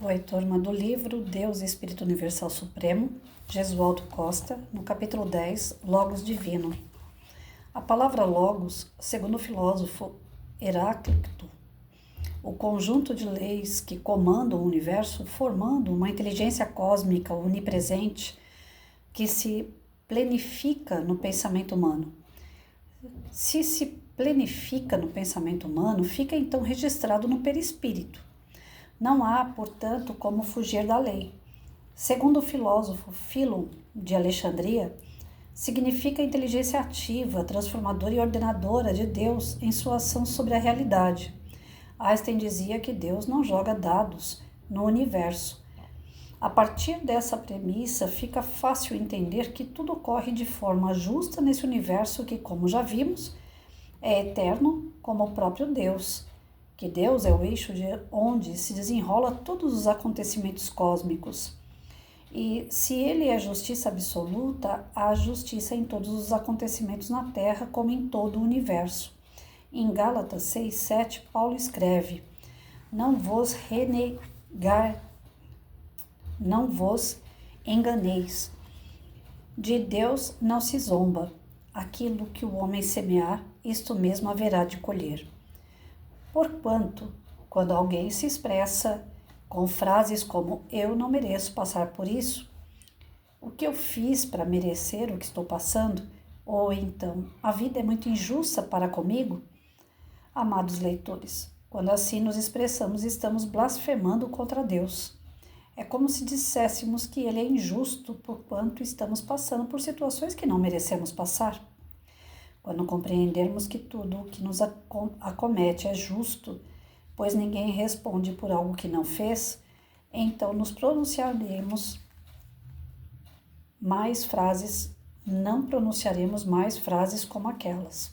Oi, turma do livro Deus e Espírito Universal Supremo, Jesualdo Costa, no capítulo 10, Logos Divino. A palavra Logos, segundo o filósofo Heráclito, o conjunto de leis que comandam o universo, formando uma inteligência cósmica onipresente que se plenifica no pensamento humano. Se plenifica no pensamento humano, fica então registrado no perispírito. Não há, portanto, como fugir da lei. Segundo o filósofo Filon de Alexandria, significa a inteligência ativa, transformadora e ordenadora de Deus em sua ação sobre a realidade. Einstein dizia que Deus não joga dados no universo. A partir dessa premissa, fica fácil entender que tudo ocorre de forma justa nesse universo que, como já vimos, é eterno como o próprio Deus. Que Deus é o eixo de onde se desenrola todos os acontecimentos cósmicos. E se Ele é justiça absoluta, há justiça em todos os acontecimentos na Terra, como em todo o universo. Em Gálatas 6:7, Paulo escreve: Não vos enganeis. De Deus não se zomba. Aquilo que o homem semear, isto mesmo haverá de colher. Porquanto, quando alguém se expressa com frases como eu não mereço passar por isso, o que eu fiz para merecer o que estou passando, ou então a vida é muito injusta para comigo, amados leitores, quando assim nos expressamos, estamos blasfemando contra Deus. É como se disséssemos que Ele é injusto porquanto estamos passando por situações que não merecemos passar. Quando compreendermos que tudo o que nos acomete é justo, pois ninguém responde por algo que não fez, então não pronunciaremos mais frases como aquelas.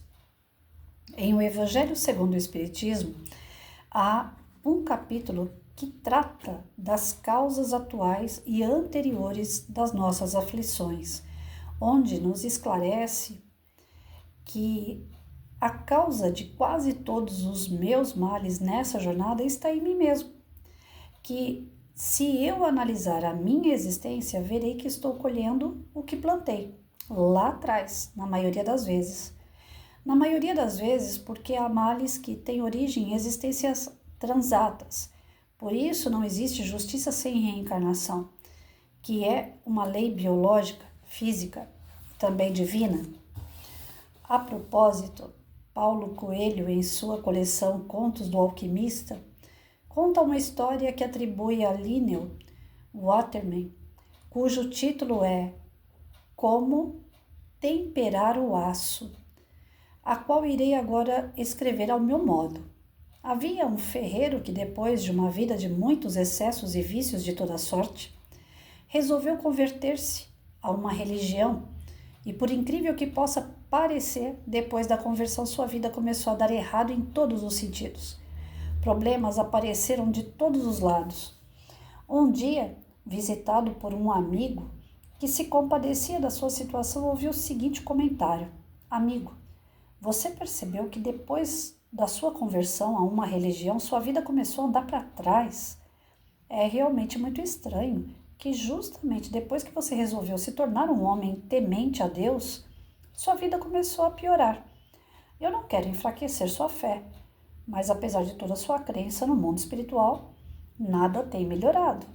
Em O Evangelho segundo o Espiritismo, há um capítulo que trata das causas atuais e anteriores das nossas aflições, onde nos esclarece que a causa de quase todos os meus males nessa jornada está em mim mesmo. Que se eu analisar a minha existência, verei que estou colhendo o que plantei lá atrás, na maioria das vezes. Na maioria das vezes, porque há males que têm origem em existências transatas. Por isso não existe justiça sem reencarnação, que é uma lei biológica, física, também divina. A propósito, Paulo Coelho, em sua coleção Contos do Alquimista, conta uma história que atribui a Lionel Waterman, cujo título é Como Temperar o Aço, a qual irei agora escrever ao meu modo. Havia um ferreiro que, depois de uma vida de muitos excessos e vícios de toda sorte, resolveu converter-se a uma religião e, por incrível que possa parecer, depois da conversão sua vida começou a dar errado em todos os sentidos. Problemas apareceram de todos os lados. Um dia, visitado por um amigo que se compadecia da sua situação, ouviu o seguinte comentário: Amigo, você percebeu que depois da sua conversão a uma religião, sua vida começou a andar para trás? É realmente muito estranho que justamente depois que você resolveu se tornar um homem temente a Deus, sua vida começou a piorar. Eu não quero enfraquecer sua fé, mas apesar de toda a sua crença no mundo espiritual, nada tem melhorado.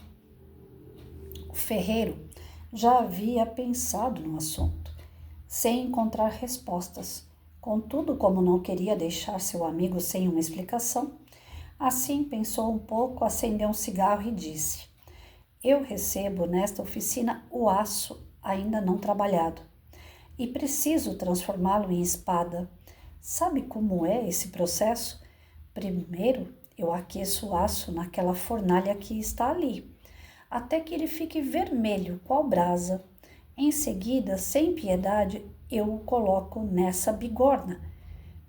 O ferreiro já havia pensado no assunto, sem encontrar respostas. Contudo, como não queria deixar seu amigo sem uma explicação, assim pensou um pouco, acendeu um cigarro e disse: Eu recebo nesta oficina o aço ainda não trabalhado e preciso transformá-lo em espada. Sabe como é esse processo? Primeiro, eu aqueço o aço naquela fornalha que está ali, até que ele fique vermelho, qual brasa. Em seguida, sem piedade, eu o coloco nessa bigorna.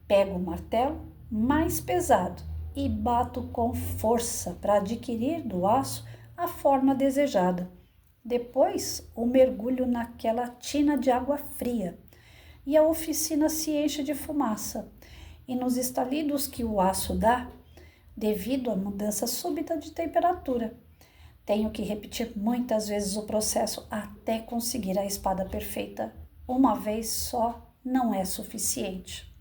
Pego o martelo mais pesado e bato com força para adquirir do aço a forma desejada. Depois, o mergulho naquela tina de água fria e a oficina se enche de fumaça. E nos estalidos que o aço dá, devido à mudança súbita de temperatura, Tenho que repetir muitas vezes o processo até conseguir a espada perfeita. Uma vez só não é suficiente.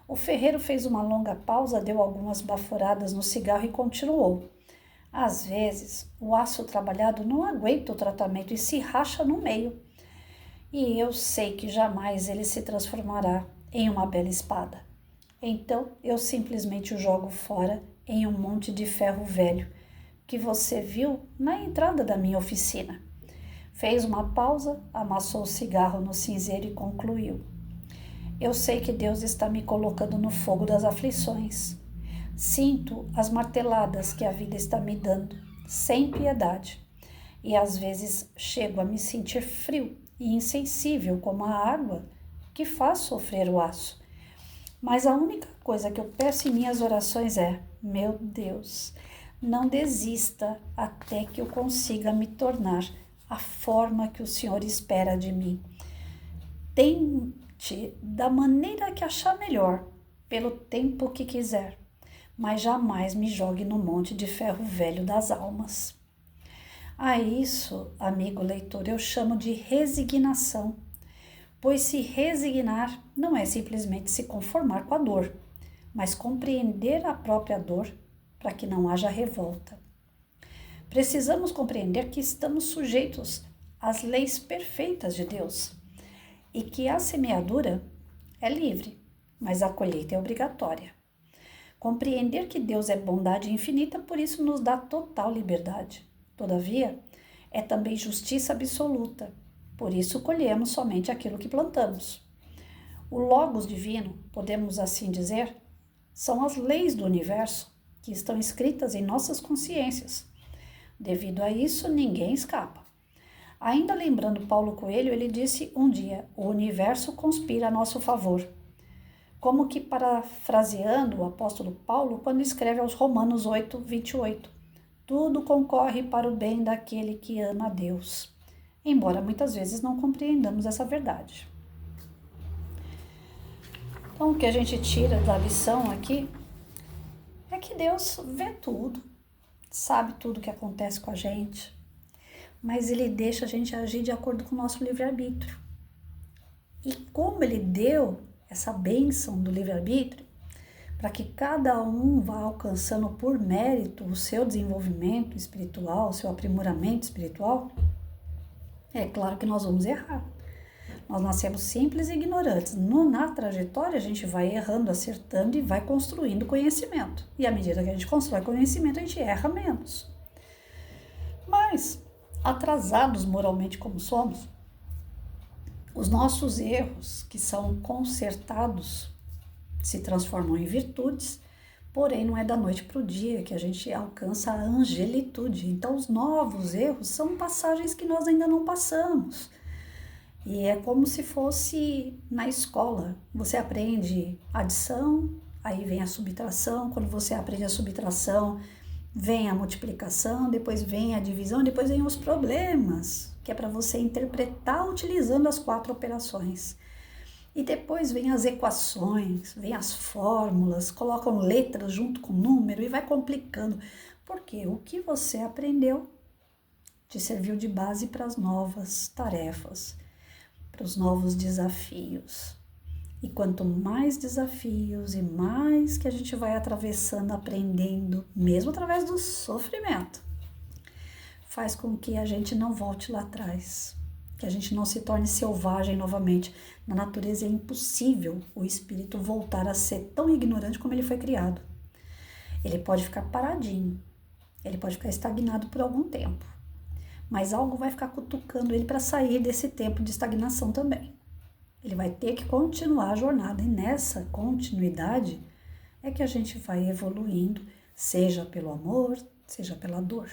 O ferreiro fez uma longa pausa, deu algumas baforadas no cigarro e continuou. Às vezes, o aço trabalhado não aguenta o tratamento e se racha no meio. E eu sei que jamais ele se transformará em uma bela espada. Então, eu simplesmente o jogo fora em um monte de ferro velho que você viu na entrada da minha oficina. Fez uma pausa, amassou o cigarro no cinzeiro e concluiu. Eu sei que Deus está me colocando no fogo das aflições. Sinto as marteladas que a vida está me dando, sem piedade. E às vezes chego a me sentir frio e insensível como a água que faz sofrer o aço. Mas a única coisa que eu peço em minhas orações é: meu Deus, não desista até que eu consiga me tornar a forma que o Senhor espera de mim. Tente da maneira que achar melhor, pelo tempo que quiser, mas jamais me jogue no monte de ferro velho das almas. A isso, amigo leitor, eu chamo de resignação, pois se resignar não é simplesmente se conformar com a dor, mas compreender a própria dor para que não haja revolta. Precisamos compreender que estamos sujeitos às leis perfeitas de Deus e que a semeadura é livre, mas a colheita é obrigatória. Compreender que Deus é bondade infinita, por isso nos dá total liberdade. Todavia, é também justiça absoluta, por isso colhemos somente aquilo que plantamos. O Logos divino, podemos assim dizer, são as leis do universo que estão escritas em nossas consciências. Devido a isso, ninguém escapa. Ainda lembrando Paulo Coelho, ele disse um dia: o universo conspira a nosso favor. Como que parafraseando o apóstolo Paulo quando escreve aos Romanos 8, 28. Tudo concorre para o bem daquele que ama a Deus. Embora muitas vezes não compreendamos essa verdade. Então, o que a gente tira da lição aqui é que Deus vê tudo, sabe tudo que acontece com a gente, mas Ele deixa a gente agir de acordo com o nosso livre-arbítrio. E como Ele deu essa bênção do livre-arbítrio, para que cada um vá alcançando por mérito o seu desenvolvimento espiritual, o seu aprimoramento espiritual, é claro que nós vamos errar. Nós nascemos simples e ignorantes. Na trajetória, a gente vai errando, acertando e vai construindo conhecimento. E à medida que a gente constrói conhecimento, a gente erra menos. Mas, atrasados moralmente como somos, os nossos erros, que são consertados, se transformam em virtudes, porém não é da noite para o dia que a gente alcança a angelitude. Então, os novos erros são passagens que nós ainda não passamos. E é como se fosse na escola. Você aprende adição, aí vem a subtração. Quando você aprende a subtração, vem a multiplicação, depois vem a divisão, depois vem os problemas, que é para você interpretar utilizando as 4 operações. E depois vem as equações, vem as fórmulas, colocam letras junto com número e vai complicando. Porque o que você aprendeu te serviu de base para as novas tarefas, para os novos desafios. E quanto mais desafios e mais que a gente vai atravessando, aprendendo, mesmo através do sofrimento, faz com que a gente não volte lá atrás, que a gente não se torne selvagem novamente. Na natureza é impossível o espírito voltar a ser tão ignorante como ele foi criado. Ele pode ficar paradinho, ele pode ficar estagnado por algum tempo, mas algo vai ficar cutucando ele para sair desse tempo de estagnação também. Ele vai ter que continuar a jornada e nessa continuidade é que a gente vai evoluindo, seja pelo amor, seja pela dor.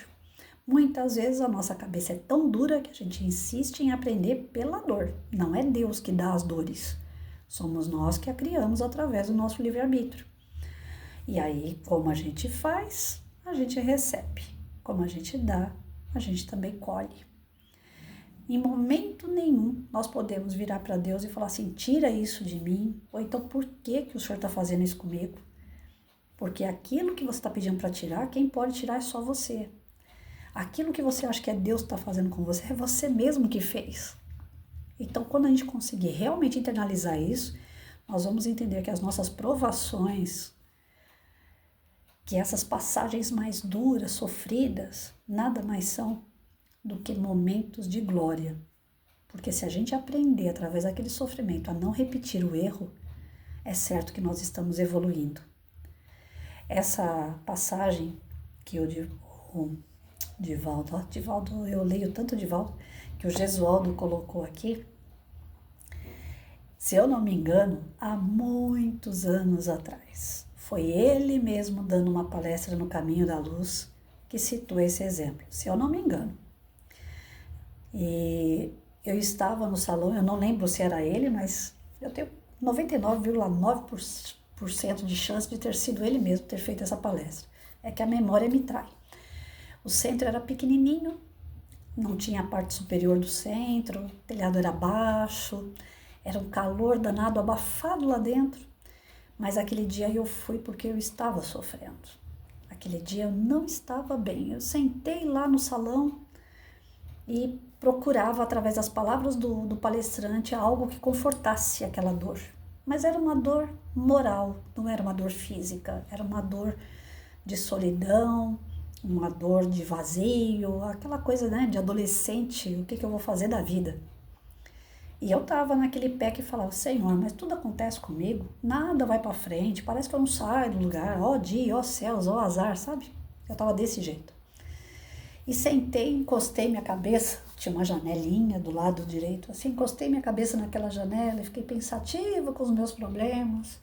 Muitas vezes a nossa cabeça é tão dura que a gente insiste em aprender pela dor. Não é Deus que dá as dores, somos nós que a criamos através do nosso livre-arbítrio. E aí, como a gente faz, a gente recebe. Como a gente dá, a gente também colhe. Em momento nenhum nós podemos virar para Deus e falar assim: tira isso de mim, ou então por que o Senhor está fazendo isso comigo? Porque aquilo que você está pedindo para tirar, quem pode tirar é só você. Aquilo que você acha que é Deus que está fazendo com você, é você mesmo que fez. Então, quando a gente conseguir realmente internalizar isso, nós vamos entender que as nossas provações, que essas passagens mais duras, sofridas, nada mais são do que momentos de glória. Porque se a gente aprender através daquele sofrimento a não repetir o erro, é certo que nós estamos evoluindo. Essa passagem que o Divaldo, eu leio tanto Divaldo, que o Gesualdo colocou aqui, se eu não me engano, há muitos anos atrás. Foi ele mesmo dando uma palestra no Caminho da Luz que citou esse exemplo, se eu não me engano. E eu estava no salão, eu não lembro se era ele, mas eu tenho 99,9% de chance de ter sido ele mesmo ter feito essa palestra. É que a memória me trai. O centro era pequenininho, não tinha a parte superior do centro, o telhado era baixo, era um calor danado, abafado lá dentro. Mas aquele dia eu fui porque eu estava sofrendo. Aquele dia eu não estava bem. Eu sentei lá no salão e procurava, através das palavras do palestrante, algo que confortasse aquela dor. Mas era uma dor moral, não era uma dor física, era uma dor de solidão, uma dor de vazio, aquela coisa, né, de adolescente, o que eu vou fazer da vida? E eu tava naquele pé que falava, Senhor, mas tudo acontece comigo, nada vai para frente, parece que eu não saio do lugar, ó dia, ó céus, ó azar, sabe? Eu tava desse jeito. E sentei, encostei minha cabeça, tinha uma janelinha do lado direito, assim, encostei minha cabeça naquela janela e fiquei pensativa com os meus problemas.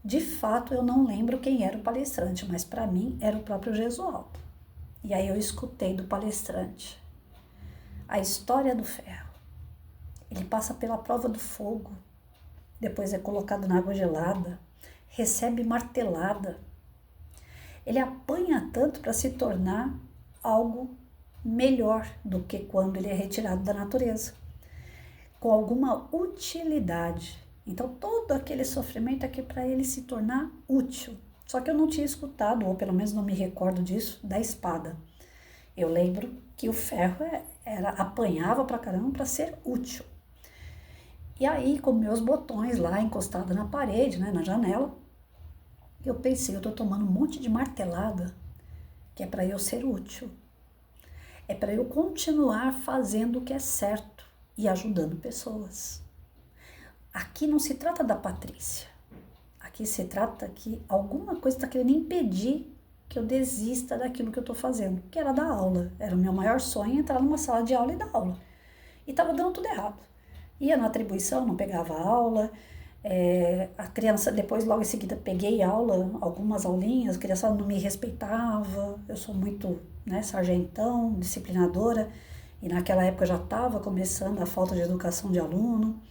De fato, eu não lembro quem era o palestrante, mas para mim era o próprio Gesualdo. E aí eu escutei do palestrante a história do ferro. Ele passa pela prova do fogo, depois é colocado na água gelada, recebe martelada. Ele apanha tanto para se tornar algo melhor do que quando ele é retirado da natureza, com alguma utilidade. Então todo aquele sofrimento é para ele se tornar útil. Só que eu não tinha escutado, ou pelo menos não me recordo disso, da espada. Eu lembro que o ferro apanhava pra caramba para ser útil. E aí, com meus botões lá encostados na parede, né, na janela, eu pensei, eu tô tomando um monte de martelada, que é para eu ser útil. É para eu continuar fazendo o que é certo e ajudando pessoas. Aqui não se trata da Patrícia. Aqui se trata que alguma coisa está querendo impedir que eu desista daquilo que eu estou fazendo, que era dar aula. Era o meu maior sonho, entrar numa sala de aula e dar aula. E estava dando tudo errado. Ia na atribuição, não pegava aula. A criança, depois, logo em seguida, peguei aula, algumas aulinhas, a criança não me respeitava. Eu sou muito, né, sargentão, disciplinadora. E naquela época já estava começando a falta de educação de aluno.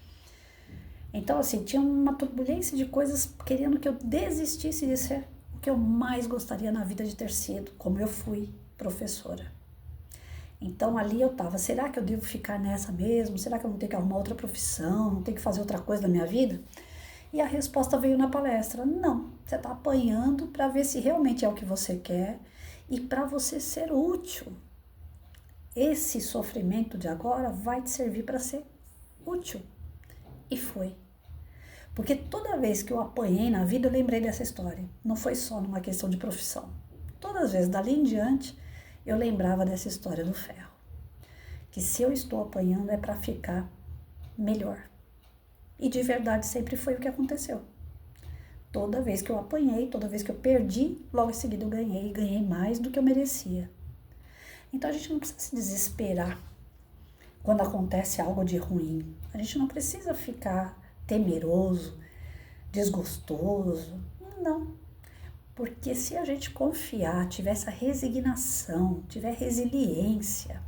Então, assim, tinha uma turbulência de coisas querendo que eu desistisse de ser o que eu mais gostaria na vida de ter sido, como eu fui professora. Então, ali eu tava, será que eu devo ficar nessa mesmo? Será que eu vou ter que arrumar outra profissão? Não ter que fazer outra coisa da minha vida? E a resposta veio na palestra, não. Você tá apanhando para ver se realmente é o que você quer e para você ser útil. Esse sofrimento de agora vai te servir para ser útil. E foi. Porque toda vez que eu apanhei na vida, eu lembrei dessa história. Não foi só numa questão de profissão. Todas as vezes, dali em diante, eu lembrava dessa história do ferro. Que se eu estou apanhando é para ficar melhor. E de verdade sempre foi o que aconteceu. Toda vez que eu apanhei, toda vez que eu perdi, logo em seguida eu ganhei. E ganhei mais do que eu merecia. Então a gente não precisa se desesperar quando acontece algo de ruim. A gente não precisa ficar temeroso, desgostoso. Não. Porque se a gente confiar, tiver essa resignação, tiver resiliência,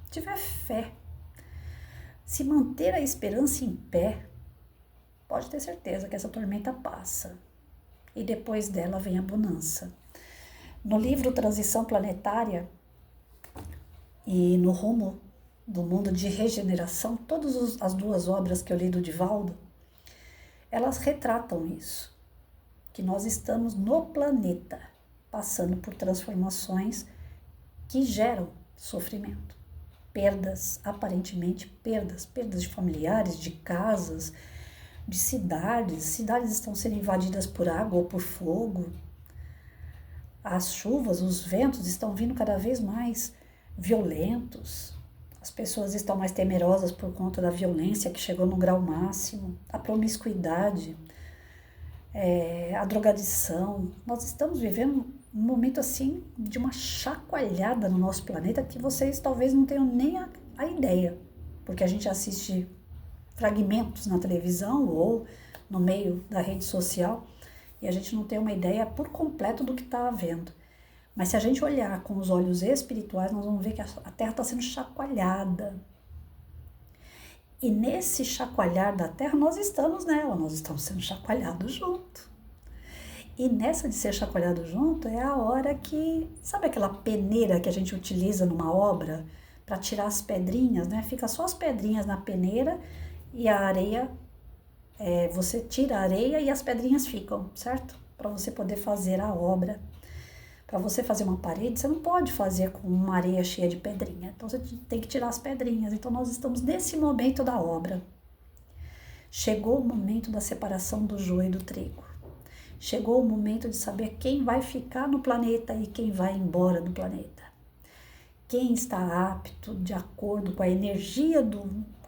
tiver fé, se manter a esperança em pé, pode ter certeza que essa tormenta passa. E depois dela vem a bonança. No livro Transição Planetária e no Rumo do Mundo de Regeneração, todas as duas obras que eu li do Divaldo, elas retratam isso, que nós estamos no planeta, passando por transformações que geram sofrimento. Perdas, aparentemente perdas de familiares, de casas, de cidades. Cidades estão sendo invadidas por água ou por fogo. As chuvas, os ventos estão vindo cada vez mais violentos. As pessoas estão mais temerosas por conta da violência que chegou no grau máximo, a promiscuidade, a drogadição. Nós estamos vivendo um momento assim de uma chacoalhada no nosso planeta que vocês talvez não tenham nem a ideia, porque a gente assiste fragmentos na televisão ou no meio da rede social e a gente não tem uma ideia por completo do que está havendo. Mas se a gente olhar com os olhos espirituais, nós vamos ver que a Terra está sendo chacoalhada. E nesse chacoalhar da Terra, nós estamos nela, nós estamos sendo chacoalhados junto. E nessa de ser chacoalhado junto é a hora que, sabe aquela peneira que a gente utiliza numa obra para tirar as pedrinhas, né? Fica só as pedrinhas na peneira e a areia, você tira a areia e as pedrinhas ficam, certo? Para você poder fazer a obra. Para você fazer uma parede, você não pode fazer com uma areia cheia de pedrinha. Então, você tem que tirar as pedrinhas. Então, nós estamos nesse momento da obra. Chegou o momento da separação do joio e do trigo. Chegou o momento de saber quem vai ficar no planeta e quem vai embora do planeta. Quem está apto, de acordo com a energia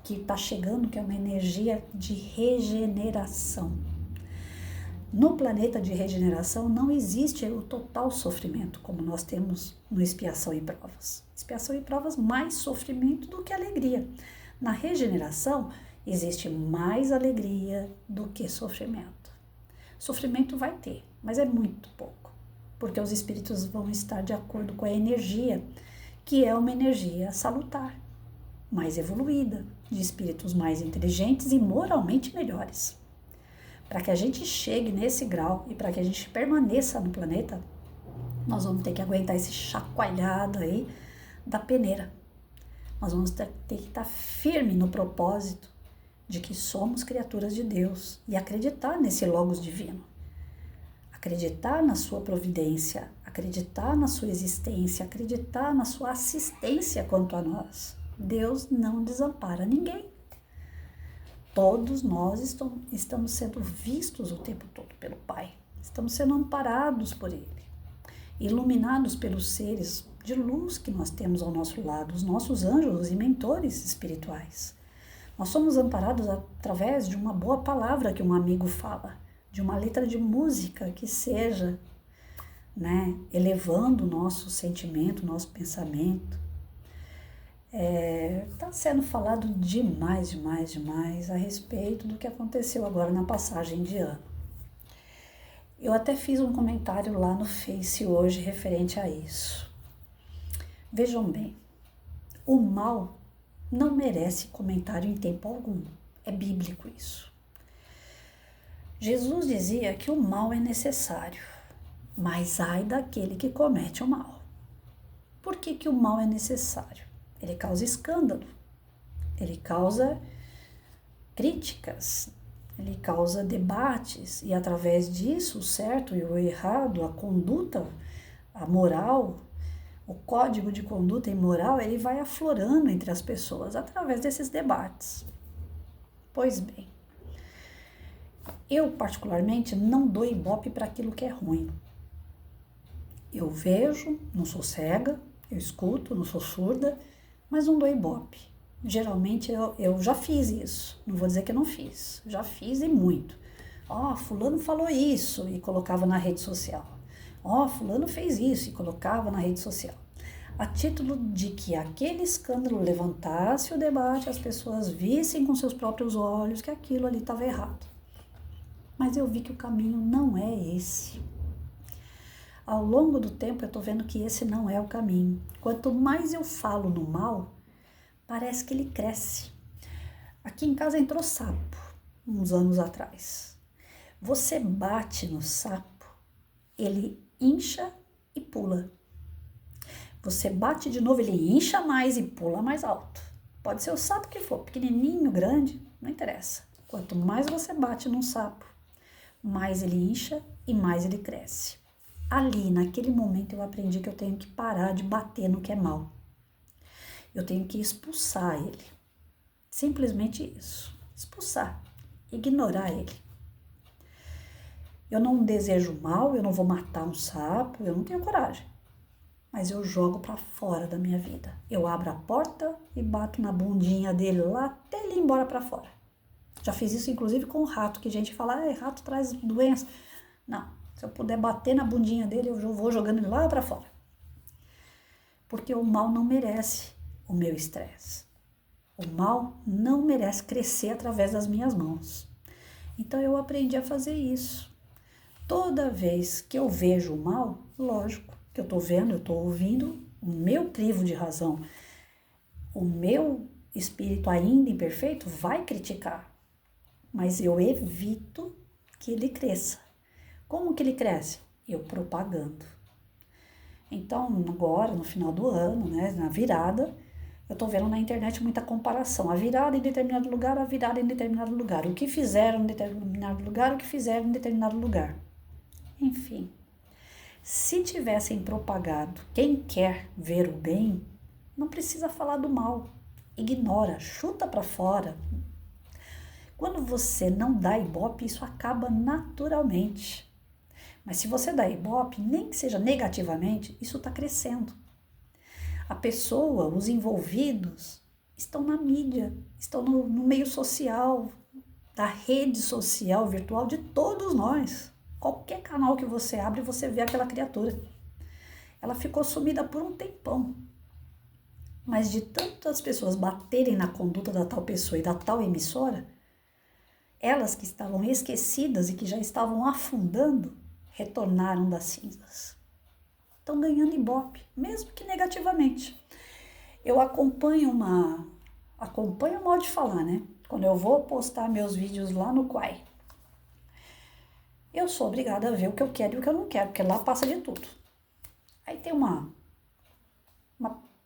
que está chegando, que é uma energia de regeneração. No planeta de regeneração não existe o total sofrimento, como nós temos no Expiação e Provas. Expiação e Provas, mais sofrimento do que alegria. Na regeneração, existe mais alegria do que sofrimento. Sofrimento vai ter, mas é muito pouco, porque os espíritos vão estar de acordo com a energia, que é uma energia salutar, mais evoluída, de espíritos mais inteligentes e moralmente melhores. Para que a gente chegue nesse grau e para que a gente permaneça no planeta, nós vamos ter que aguentar esse chacoalhado aí da peneira. Nós vamos ter que estar firme no propósito de que somos criaturas de Deus e acreditar nesse Logos divino. Acreditar na sua providência, acreditar na sua existência, acreditar na sua assistência quanto a nós. Deus não desampara ninguém. Todos nós estamos sendo vistos o tempo todo pelo Pai. Estamos sendo amparados por Ele, iluminados pelos seres de luz que nós temos ao nosso lado, os nossos anjos e mentores espirituais. Nós somos amparados através de uma boa palavra que um amigo fala, de uma letra de música que seja, elevando o nosso sentimento, nosso pensamento. Está sendo falado demais a respeito do que aconteceu agora na passagem de ano. Eu até fiz um comentário lá no Face hoje referente a isso. Vejam bem, o mal não merece comentário em tempo algum. É bíblico isso. Jesus dizia que o mal é necessário, mas ai daquele que comete o mal. Por que o mal é necessário? Ele causa escândalo, ele causa críticas, ele causa debates e através disso o certo e o errado, a conduta, a moral, o código de conduta e moral, ele vai aflorando entre as pessoas através desses debates. Pois bem, eu particularmente não dou ibope para aquilo que é ruim. Eu vejo, não sou cega, eu escuto, não sou surda, mas não dou ibope. Geralmente eu já fiz isso, não vou dizer que eu não fiz, já fiz e muito. Fulano falou isso e colocava na rede social. Fulano fez isso e colocava na rede social. A título de que aquele escândalo levantasse o debate, as pessoas vissem com seus próprios olhos que aquilo ali estava errado. Mas eu vi que o caminho não é esse. Ao longo do tempo eu estou vendo que esse não é o caminho. Quanto mais eu falo no mal, parece que ele cresce. Aqui em casa entrou sapo, uns anos atrás. Você bate no sapo, ele incha e pula. Você bate de novo, ele incha mais e pula mais alto. Pode ser o sapo que for, pequenininho, grande, não interessa. Quanto mais você bate num sapo, mais ele incha e mais ele cresce. Ali, naquele momento, eu aprendi que eu tenho que parar de bater no que é mal. Eu tenho que expulsar ele. Simplesmente isso. Expulsar. Ignorar ele. Eu não desejo mal, eu não vou matar um sapo, eu não tenho coragem. Mas eu jogo para fora da minha vida. Eu abro a porta e bato na bundinha dele lá até ele ir embora para fora. Já fiz isso inclusive com o rato, que a gente fala, rato traz doença. Não, se eu puder bater na bundinha dele, eu vou jogando ele lá para fora. Porque o mal não merece o meu estresse. O mal não merece crescer através das minhas mãos. Então eu aprendi a fazer isso. Toda vez que eu vejo o mal, lógico que eu estou vendo, eu estou ouvindo, o meu crivo de razão, o meu espírito ainda imperfeito vai criticar, mas eu evito que ele cresça. Como que ele cresce? Eu propagando. Então, agora, no final do ano, né, na virada, eu estou vendo na internet muita comparação. A virada em determinado lugar, a virada em determinado lugar. O que fizeram em determinado lugar, o que fizeram em determinado lugar. Enfim, se tivessem propagado quem quer ver o bem, não precisa falar do mal. Ignora, chuta para fora. Quando você não dá ibope, isso acaba naturalmente. Mas se você dá ibope, nem que seja negativamente, isso está crescendo. A pessoa, os envolvidos, estão na mídia, estão no meio social, da rede social virtual de todos nós. Qualquer canal que você abre, você vê aquela criatura. Ela ficou sumida por um tempão. Mas de tantas pessoas baterem na conduta da tal pessoa e da tal emissora, elas que estavam esquecidas e que já estavam afundando, retornaram das cinzas. Estão ganhando ibope, mesmo que negativamente. Eu acompanho o modo de falar, né? Quando eu vou postar meus vídeos lá no Quai, eu sou obrigada a ver o que eu quero e o que eu não quero, porque lá passa de tudo. Aí tem uma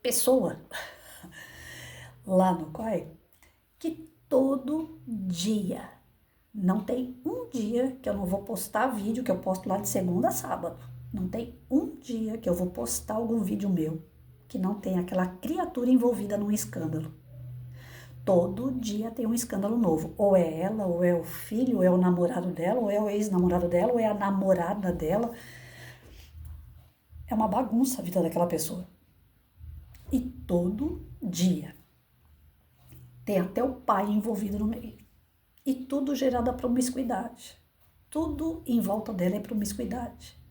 pessoa lá no Quai que todo dia, não tem um dia que eu não vou postar vídeo, que eu posto lá de segunda a sábado. Não tem um dia que eu vou postar algum vídeo meu que não tem aquela criatura envolvida num escândalo. Todo dia tem um escândalo novo. Ou é ela, ou é o filho, ou é o namorado dela, ou é o ex-namorado dela, ou é a namorada dela. É uma bagunça a vida daquela pessoa. E todo dia tem até o pai envolvido no meio. E tudo gerado a promiscuidade. Tudo em volta dela é promiscuidade.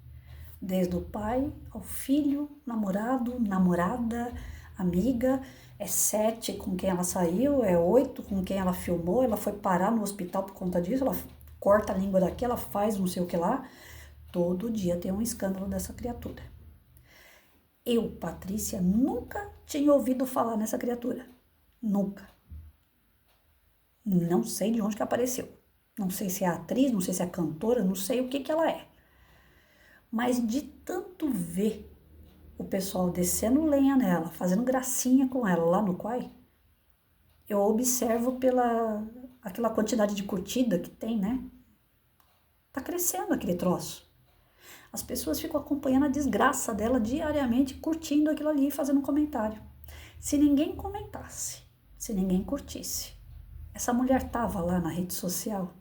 Desde o pai ao filho, namorado, namorada, amiga. É 7 com quem ela saiu, é 8 com quem ela filmou, ela foi parar no hospital por conta disso, ela corta a língua daqui, ela faz não sei o que lá. Todo dia tem um escândalo dessa criatura. Eu, Patrícia, nunca tinha ouvido falar nessa criatura. Nunca. Não sei de onde que apareceu. Não sei se é atriz, não sei se é cantora, não sei o que ela é. Mas de tanto ver o pessoal descendo lenha nela, fazendo gracinha com ela lá no Quai, eu observo pela aquela quantidade de curtida que tem, né? Tá crescendo aquele troço. As pessoas ficam acompanhando a desgraça dela diariamente, curtindo aquilo ali e fazendo um comentário. Se ninguém comentasse, se ninguém curtisse, essa mulher tava lá na rede social.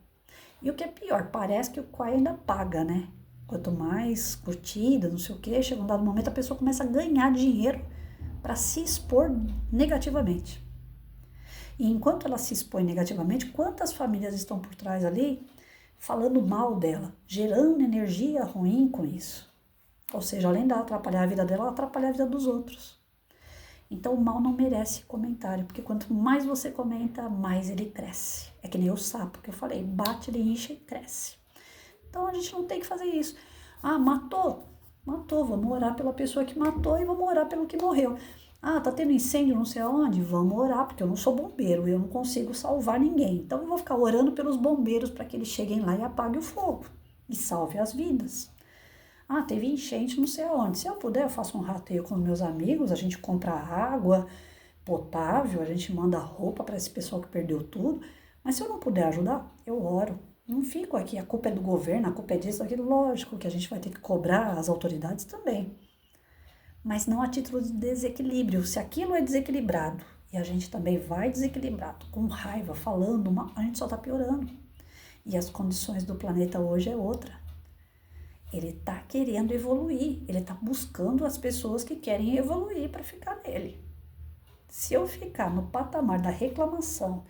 E o que é pior, parece que o Quai ainda paga, né? Quanto mais curtida, não sei o que, chega um dado momento a pessoa começa a ganhar dinheiro para se expor negativamente. E enquanto ela se expõe negativamente, quantas famílias estão por trás ali falando mal dela, gerando energia ruim com isso? Ou seja, além de atrapalhar a vida dela, ela atrapalha a vida dos outros. Então o mal não merece comentário, porque quanto mais você comenta, mais ele cresce. É que nem o sapo que eu falei, bate, ele incha e cresce. Então a gente não tem que fazer isso. Ah, matou, vamos orar pela pessoa que matou e vamos orar pelo que morreu. Ah, tá tendo incêndio não sei aonde? Vamos orar, porque eu não sou bombeiro, eu não consigo salvar ninguém. Então eu vou ficar orando pelos bombeiros para que eles cheguem lá e apaguem o fogo e salve as vidas. Ah, teve enchente não sei aonde. Se eu puder, eu faço um rateio com os meus amigos, a gente compra água potável, a gente manda roupa para esse pessoal que perdeu tudo. Mas se eu não puder ajudar, eu oro. Não fico aqui, a culpa é do governo, a culpa é disso, aquilo. Lógico que a gente vai ter que cobrar as autoridades também. Mas não a título de desequilíbrio. Se aquilo é desequilibrado e a gente também vai desequilibrado, com raiva, falando, a gente só está piorando. E as condições do planeta hoje é outra. Ele está querendo evoluir, ele está buscando as pessoas que querem evoluir para ficar nele. Se eu ficar no patamar da reclamação,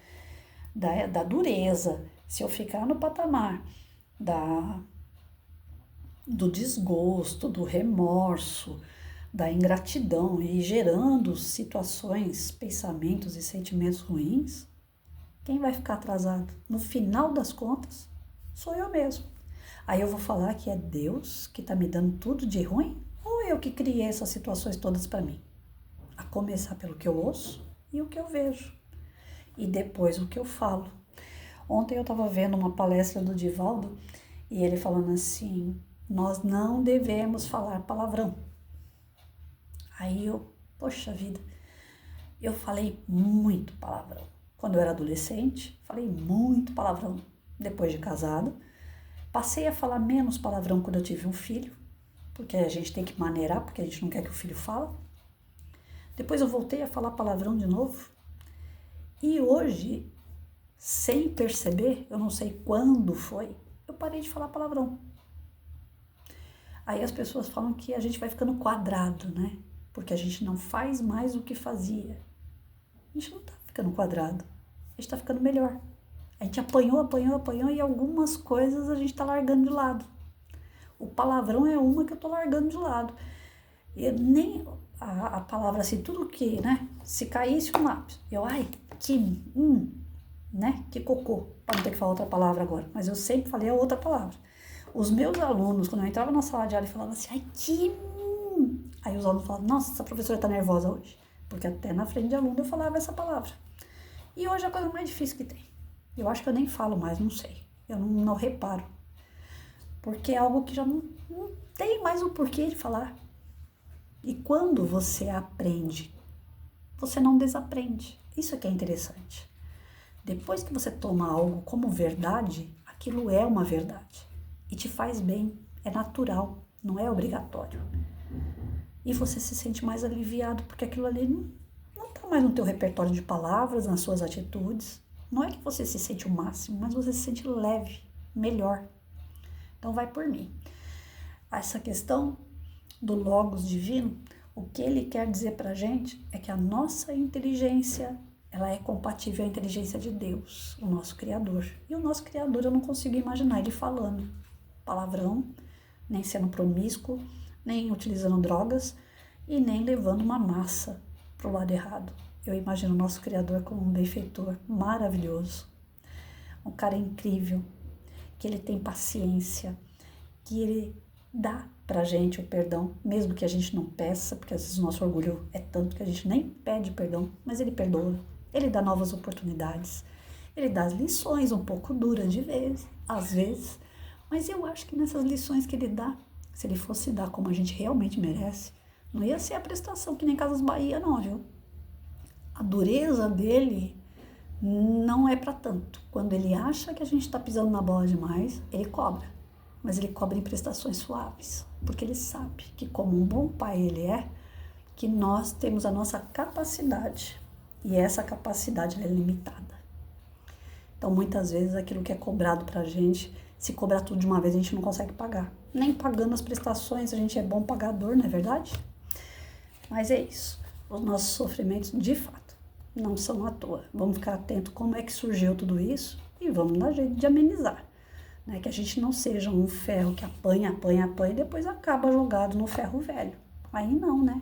da dureza, se eu ficar no patamar do desgosto, do remorso, da ingratidão e gerando situações, pensamentos e sentimentos ruins, quem vai ficar atrasado? No final das contas, sou eu mesmo. Aí eu vou falar que é Deus que está me dando tudo de ruim ou eu que criei essas situações todas para mim? A começar pelo que eu ouço e o que eu vejo. E depois o que eu falo. Ontem eu estava vendo uma palestra do Divaldo e ele falando assim, nós não devemos falar palavrão. Aí eu, poxa vida, eu falei muito palavrão. Quando eu era adolescente, falei muito palavrão depois de casado. Passei a falar menos palavrão quando eu tive um filho, porque a gente tem que maneirar, porque a gente não quer que o filho fale. Depois eu voltei a falar palavrão de novo. E hoje, sem perceber, eu não sei quando foi, eu parei de falar palavrão. Aí as pessoas falam que a gente vai ficando quadrado, né? Porque a gente não faz mais o que fazia. A gente não tá ficando quadrado, a gente tá ficando melhor. A gente apanhou e algumas coisas a gente tá largando de lado. O palavrão é uma que eu tô largando de lado. Eu nem a palavra assim, tudo que, né? Se caísse um lápis, ai, né? Que cocô, para não ter que falar outra palavra agora. Mas eu sempre falei a outra palavra. Os meus alunos, quando eu entrava na sala de aula, falavam assim, ai, que... Aí os alunos falavam, nossa, essa professora tá nervosa hoje. Porque até na frente de aluno eu falava essa palavra. E hoje é a coisa mais difícil que tem. Eu acho que eu nem falo mais, não sei. Eu não reparo. Porque é algo que já não tem mais o porquê de falar. E quando você aprende, você não desaprende. Isso é que é interessante. Depois que você toma algo como verdade, aquilo é uma verdade. E te faz bem, é natural, não é obrigatório. E você se sente mais aliviado, porque aquilo ali não está mais no teu repertório de palavras, nas suas atitudes. Não é que você se sente o máximo, mas você se sente leve, melhor. Então vai por mim. Essa questão do Logos divino, o que ele quer dizer pra gente é que a nossa inteligência, ela é compatível à inteligência de Deus, o nosso Criador. E o nosso Criador, eu não consigo imaginar ele falando palavrão, nem sendo promíscuo, nem utilizando drogas e nem levando uma massa pro lado errado. Eu imagino o nosso Criador como um benfeitor maravilhoso, um cara incrível, que ele tem paciência, que ele dá pra gente o perdão, mesmo que a gente não peça, porque às vezes o nosso orgulho é tanto que a gente nem pede perdão, mas ele perdoa, ele dá novas oportunidades, ele dá as lições um pouco duras de vez, às vezes, mas eu acho que nessas lições que ele dá, se ele fosse dar como a gente realmente merece, não ia ser a prestação que nem Casas Bahia não, viu? A dureza dele não é para tanto. Quando ele acha que a gente está pisando na bola demais, ele cobra. Mas ele cobra em prestações suaves, porque ele sabe que como um bom pai ele é, que nós temos a nossa capacidade, e essa capacidade é limitada. Então muitas vezes aquilo que é cobrado pra gente, se cobrar tudo de uma vez a gente não consegue pagar. Nem pagando as prestações a gente é bom pagador, não é verdade? Mas é isso, os nossos sofrimentos de fato não são à toa. Vamos ficar atento como é que surgiu tudo isso e vamos dar jeito de amenizar. Né? Que a gente não seja um ferro que apanha e depois acaba jogado no ferro velho. Aí não, né?